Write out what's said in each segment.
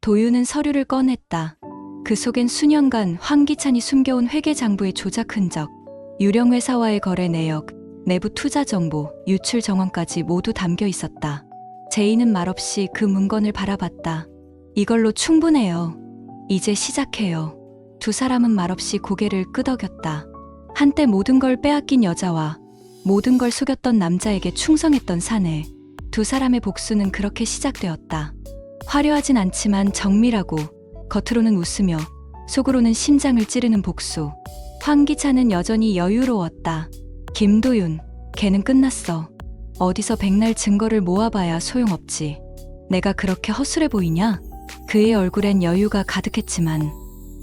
도유는 서류를 꺼냈다. 그 속엔 수년간 황기찬이 숨겨온 회계장부의 조작 흔적, 유령 회사와의 거래 내역, 내부 투자 정보, 유출 정황까지 모두 담겨 있었다. 제이는 말없이 그 문건을 바라봤다. 이걸로 충분해요. 이제 시작해요. 두 사람은 말없이 고개를 끄덕였다. 한때 모든 걸 빼앗긴 여자와 모든 걸 속였던 남자에게 충성했던 사내. 두 사람의 복수는 그렇게 시작되었다. 화려하진 않지만 정밀하고 겉으로는 웃으며 속으로는 심장을 찌르는 복수. 황기찬은 여전히 여유로웠다. 김도윤, 걔는 끝났어. 어디서 백날 증거를 모아봐야 소용없지. 내가 그렇게 허술해 보이냐? 그의 얼굴엔 여유가 가득했지만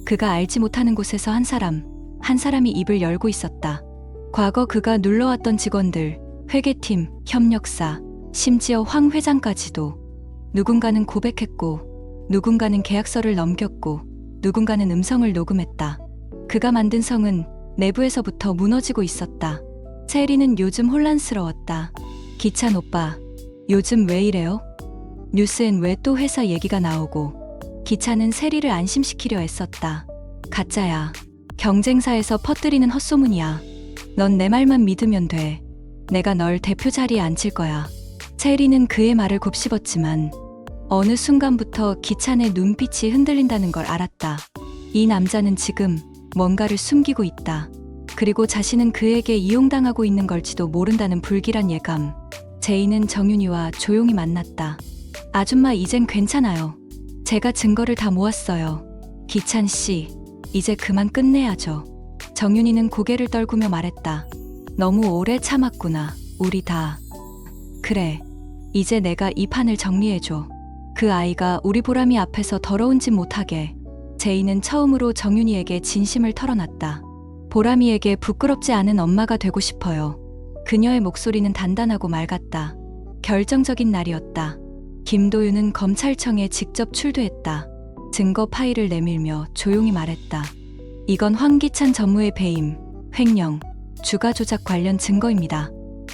그가 알지 못하는 곳에서 한 사람이 입을 열고 있었다. 과거 그가 눌러왔던 직원들, 회계팀, 협력사, 심지어 황 회장까지도. 누군가는 고백했고, 누군가는 계약서를 넘겼고, 누군가는 음성을 녹음했다. 그가 만든 성은 내부에서부터 무너지고 있었다. 세리는 요즘 혼란스러웠다. 기찬 오빠, 요즘 왜 이래요? 뉴스엔 왜 또 회사 얘기가 나오고. 기찬은 세리를 안심시키려 애썼다. 가짜야. 경쟁사에서 퍼뜨리는 헛소문이야. 넌 내 말만 믿으면 돼. 내가 널 대표 자리에 앉힐 거야. 세리는 그의 말을 곱씹었지만 어느 순간부터 기찬의 눈빛이 흔들린다는 걸 알았다. 이 남자는 지금 뭔가를 숨기고 있다. 그리고 자신은 그에게 이용당하고 있는 걸지도 모른다는 불길한 예감. 제이는 정윤이와 조용히 만났다. 아줌마, 이젠 괜찮아요. 제가 증거를 다 모았어요. 기찬 씨, 이제 그만 끝내야죠. 정윤이는 고개를 떨구며 말했다. 너무 오래 참았구나. 우리 다. 그래, 이제 내가 이 판을 정리해줘. 그 아이가 우리 보람이 앞에서 더러운 짓 못하게. 제이는 처음으로 정윤이에게 진심을 털어놨다. 보람이에게 부끄럽지 않은 엄마가 되고 싶어요. 그녀의 목소리는 단단하고 맑았다. 결정적인 날이었다. 김도윤은 검찰청에 직접 출두했다. 증거 파일을 내밀며 조용히 말했다. 이건 황기찬 전무의 배임, 횡령, 주가 조작 관련 증거입니다.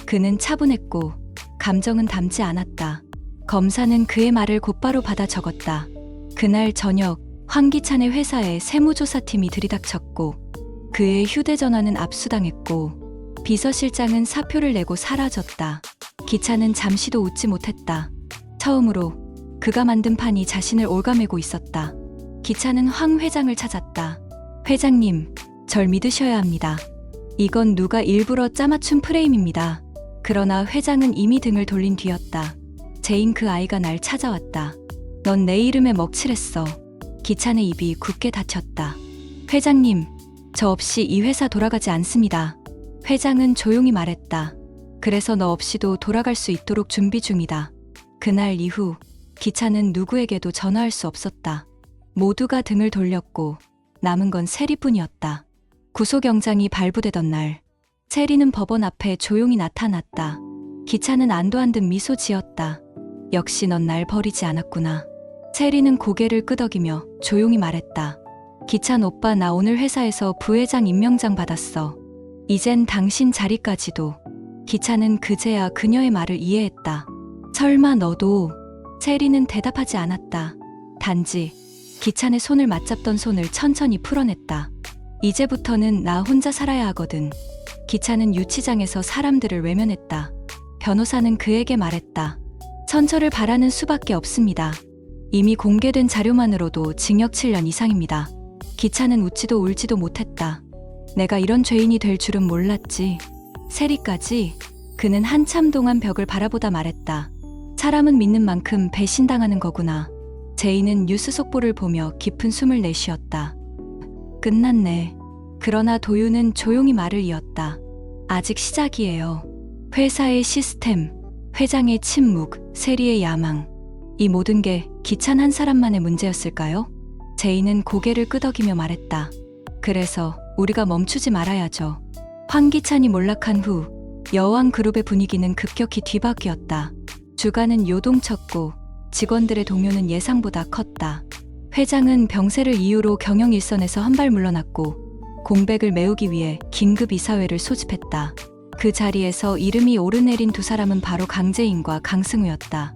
그는 차분했고 감정은 담지 않았다. 검사는 그의 말을 곧바로 받아 적었다. 그날 저녁 황기찬의 회사에 세무조사팀이 들이닥쳤고 그의 휴대전화는 압수당했고 비서실장은 사표를 내고 사라졌다. 기찬은 잠시도 웃지 못했다. 처음으로 그가 만든 판이 자신을 올가매고 있었다. 기찬은 황 회장을 찾았다. 회장님, 절 믿으셔야 합니다. 이건 누가 일부러 짜맞춘 프레임입니다. 그러나 회장은 이미 등을 돌린 뒤였다. 제인 그 아이가 날 찾아왔다. 넌 내 이름에 먹칠했어. 기찬의 입이 굳게 닫혔다. 회장님, 저 없이 이 회사 돌아가지 않습니다. 회장은 조용히 말했다. 그래서 너 없이도 돌아갈 수 있도록 준비 중이다. 그날 이후 기찬은 누구에게도 전화할 수 없었다. 모두가 등을 돌렸고 남은 건 세리뿐이었다. 구속영장이 발부되던 날 세리는 법원 앞에 조용히 나타났다. 기찬은 안도한 듯 미소 지었다. 역시 넌 날 버리지 않았구나. 세리는 고개를 끄덕이며 조용히 말했다. 기찬 오빠, 나 오늘 회사에서 부회장 임명장 받았어. 이젠 당신 자리까지도. 기찬은 그제야 그녀의 말을 이해했다. 설마 너도? 세리는 대답하지 않았다. 단지 기찬의 손을 맞잡던 손을 천천히 풀어냈다. 이제부터는 나 혼자 살아야 하거든. 기찬은 유치장에서 사람들을 외면했다. 변호사는 그에게 말했다. 선처를 바라는 수밖에 없습니다. 이미 공개된 자료만으로도 징역 7년 이상입니다. 기찬은 웃지도 울지도 못했다. 내가 이런 죄인이 될 줄은 몰랐지. 세리까지. 그는 한참 동안 벽을 바라보다 말했다. 사람은 믿는 만큼 배신당하는 거구나. 제이는 뉴스 속보를 보며 깊은 숨을 내쉬었다. 끝났네. 그러나 도윤은 조용히 말을 이었다. 아직 시작이에요. 회사의 시스템, 회장의 침묵, 세리의 야망. 이 모든 게 기찬 한 사람만의 문제였을까요? 제이는 고개를 끄덕이며 말했다. 그래서 우리가 멈추지 말아야죠. 황기찬이 몰락한 후 여왕그룹의 분위기는 급격히 뒤바뀌었다. 주가는 요동쳤고 직원들의 동요는 예상보다 컸다. 회장은 병세를 이유로 경영 일선에서 한 발 물러났고 공백을 메우기 위해 긴급 이사회를 소집했다. 그 자리에서 이름이 오르내린 두 사람은 바로 강재인과 강승우였다.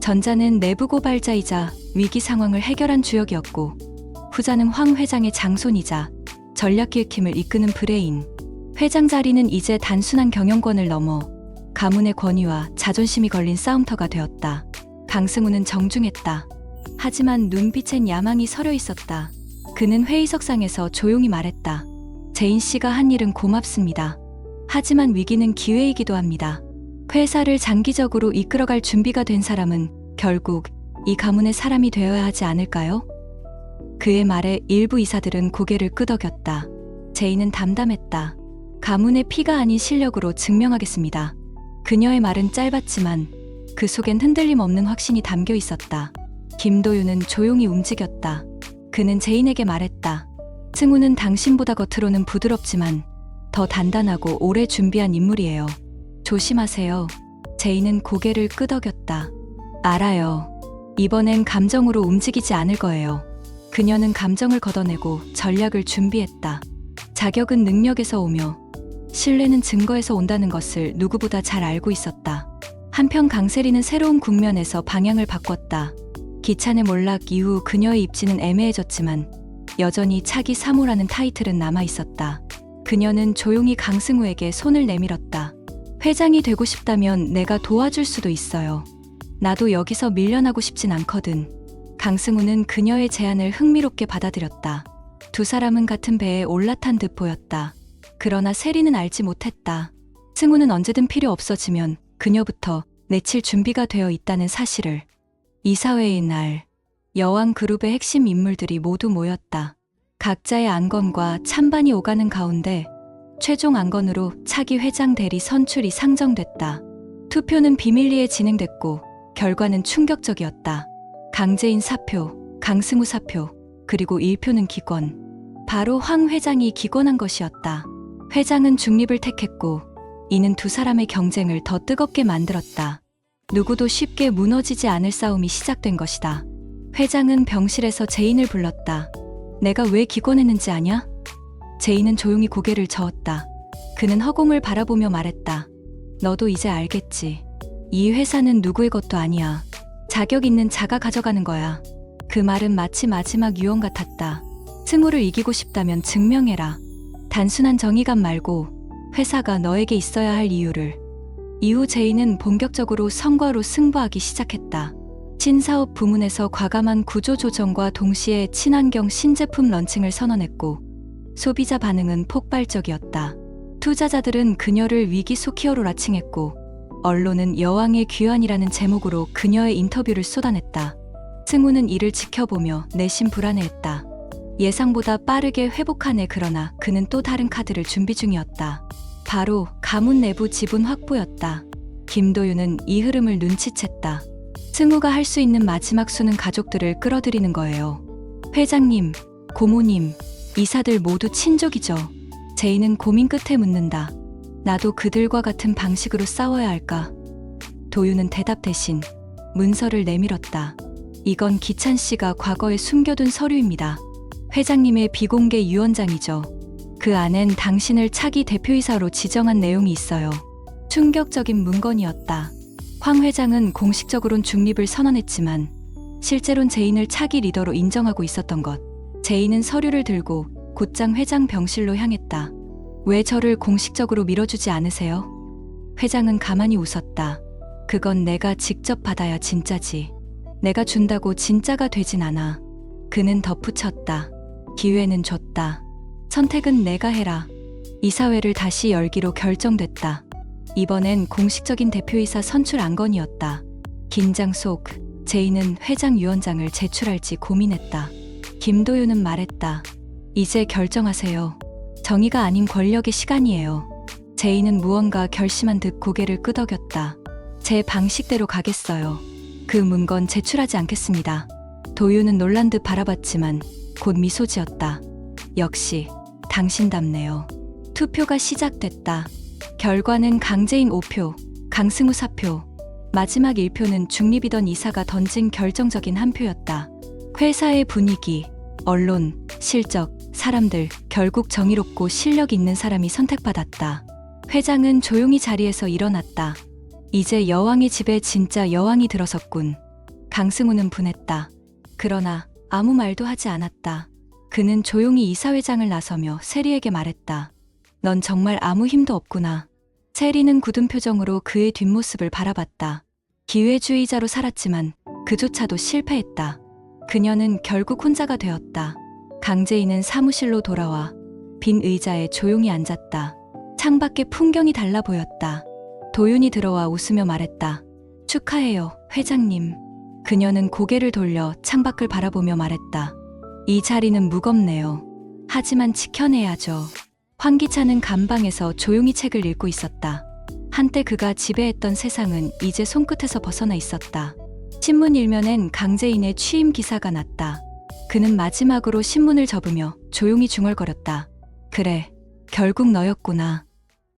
전자는 내부 고발자이자 위기 상황을 해결한 주역이었고, 후자는 황 회장의 장손이자 전략기획팀을 이끄는 브레인. 회장 자리는 이제 단순한 경영권을 넘어 가문의 권위와 자존심이 걸린 싸움터가 되었다. 강승우는 정중했다. 하지만 눈빛엔 야망이 서려 있었다. 그는 회의석상에서 조용히 말했다. 제인 씨가 한 일은 고맙습니다. 하지만 위기는 기회이기도 합니다. 회사를 장기적으로 이끌어갈 준비가 된 사람은 결국 이 가문의 사람이 되어야 하지 않을까요? 그의 말에 일부 이사들은 고개를 끄덕였다. 제인은 담담했다. 가문의 피가 아닌 실력으로 증명하겠습니다. 그녀의 말은 짧았지만 그 속엔 흔들림 없는 확신이 담겨 있었다. 김도윤은 조용히 움직였다. 그는 제인에게 말했다. 승우는 당신보다 겉으로는 부드럽지만 더 단단하고 오래 준비한 인물이에요. 조심하세요. 제인은 고개를 끄덕였다. 알아요. 이번엔 감정으로 움직이지 않을 거예요. 그녀는 감정을 걷어내고 전략을 준비했다. 자격은 능력에서 오며 신뢰는 증거에서 온다는 것을 누구보다 잘 알고 있었다. 한편 강세리는 새로운 국면에서 방향을 바꿨다. 기찬의 몰락 이후 그녀의 입지는 애매해졌지만 여전히 차기 사모라는 타이틀은 남아있었다. 그녀는 조용히 강승우에게 손을 내밀었다. 회장이 되고 싶다면 내가 도와줄 수도 있어요. 나도 여기서 밀려나고 싶진 않거든. 강승우는 그녀의 제안을 흥미롭게 받아들였다. 두 사람은 같은 배에 올라탄 듯 보였다. 그러나 세리는 알지 못했다. 승우는 언제든 필요 없어지면 그녀부터 내칠 준비가 되어 있다는 사실을. 이사회의 날, 여왕그룹의 핵심 인물들이 모두 모였다. 각자의 안건과 찬반이 오가는 가운데 최종 안건으로 차기 회장 대리 선출이 상정됐다. 투표는 비밀리에 진행됐고 결과는 충격적이었다. 강재인 사표, 강승우 사표, 그리고 1표는 기권. 바로 황 회장이 기권한 것이었다. 회장은 중립을 택했고 이는 두 사람의 경쟁을 더 뜨겁게 만들었다. 누구도 쉽게 무너지지 않을 싸움이 시작된 것이다. 회장은 병실에서 제인을 불렀다. 내가 왜 기권했는지 아냐? 제인은 조용히 고개를 저었다. 그는 허공을 바라보며 말했다. 너도 이제 알겠지. 이 회사는 누구의 것도 아니야. 자격 있는 자가 가져가는 거야. 그 말은 마치 마지막 유언 같았다. 승우를 이기고 싶다면 증명해라. 단순한 정의감 말고 회사가 너에게 있어야 할 이유를. 이후 제인은 본격적으로 성과로 승부하기 시작했다. 신사업 부문에서 과감한 구조 조정과 동시에 친환경 신제품 런칭을 선언했고 소비자 반응은 폭발적이었다. 투자자들은 그녀를 위기 속 히어로라 칭했고 언론은 여왕의 귀환이라는 제목으로 그녀의 인터뷰를 쏟아냈다. 승우는 이를 지켜보며 내심 불안해했다. 예상보다 빠르게 회복하네. 그러나 그는 또 다른 카드를 준비 중이었다. 바로 가문 내부 지분 확보였다. 김도윤은 이 흐름을 눈치챘다. 승우가 할 수 있는 마지막 수는 가족들을 끌어들이는 거예요. 회장님, 고모님, 이사들 모두 친족이죠. 제인은 고민 끝에 묻는다. 나도 그들과 같은 방식으로 싸워야 할까? 도윤은 대답 대신 문서를 내밀었다. 이건 기찬 씨가 과거에 숨겨둔 서류입니다. 회장님의 비공개 유언장이죠. 그 안엔 당신을 차기 대표이사로 지정한 내용이 있어요. 충격적인 문건이었다. 황 회장은 공식적으론 중립을 선언했지만 실제론 제인을 차기 리더로 인정하고 있었던 것. 제인은 서류를 들고 곧장 회장 병실로 향했다. 왜 저를 공식적으로 밀어주지 않으세요? 회장은 가만히 웃었다. 그건 내가 직접 받아야 진짜지. 내가 준다고 진짜가 되진 않아. 그는 덧붙였다. 기회는 줬다. 선택은 내가 해라. 이사회를 다시 열기로 결정됐다. 이번엔 공식적인 대표이사 선출 안건이었다. 긴장 속 제인은 회장 유언장을 제출할지 고민했다. 김도윤은 말했다. 이제 결정하세요. 정의가 아닌 권력의 시간이에요. 제인은 무언가 결심한 듯 고개를 끄덕였다. 제 방식대로 가겠어요. 그 문건 제출하지 않겠습니다. 도윤은 놀란 듯 바라봤지만 곧 미소 지었다. 역시 당신답네요. 투표가 시작됐다. 결과는 강재인 5표, 강승우 4표, 마지막 1표는 중립이던 이사가 던진 결정적인 한 표였다. 회사의 분위기, 언론, 실적, 사람들, 결국 정의롭고 실력 있는 사람이 선택받았다. 회장은 조용히 자리에서 일어났다. 이제 여왕의 집에 진짜 여왕이 들어섰군. 강승우는 분했다. 그러나 아무 말도 하지 않았다. 그는 조용히 이사회장을 나서며 세리에게 말했다. 넌 정말 아무 힘도 없구나. 세리는 굳은 표정으로 그의 뒷모습을 바라봤다. 기회주의자로 살았지만 그조차도 실패했다. 그녀는 결국 혼자가 되었다. 강재인은 사무실로 돌아와 빈 의자에 조용히 앉았다. 창밖의 풍경이 달라 보였다. 도윤이 들어와 웃으며 말했다. 축하해요, 회장님. 그녀는 고개를 돌려 창밖을 바라보며 말했다. 이 자리는 무겁네요. 하지만 지켜내야죠. 황기찬은 감방에서 조용히 책을 읽고 있었다. 한때 그가 지배했던 세상은 이제 손끝에서 벗어나 있었다. 신문 일면엔 강재인의 취임 기사가 났다. 그는 마지막으로 신문을 접으며 조용히 중얼거렸다. 그래, 결국 너였구나.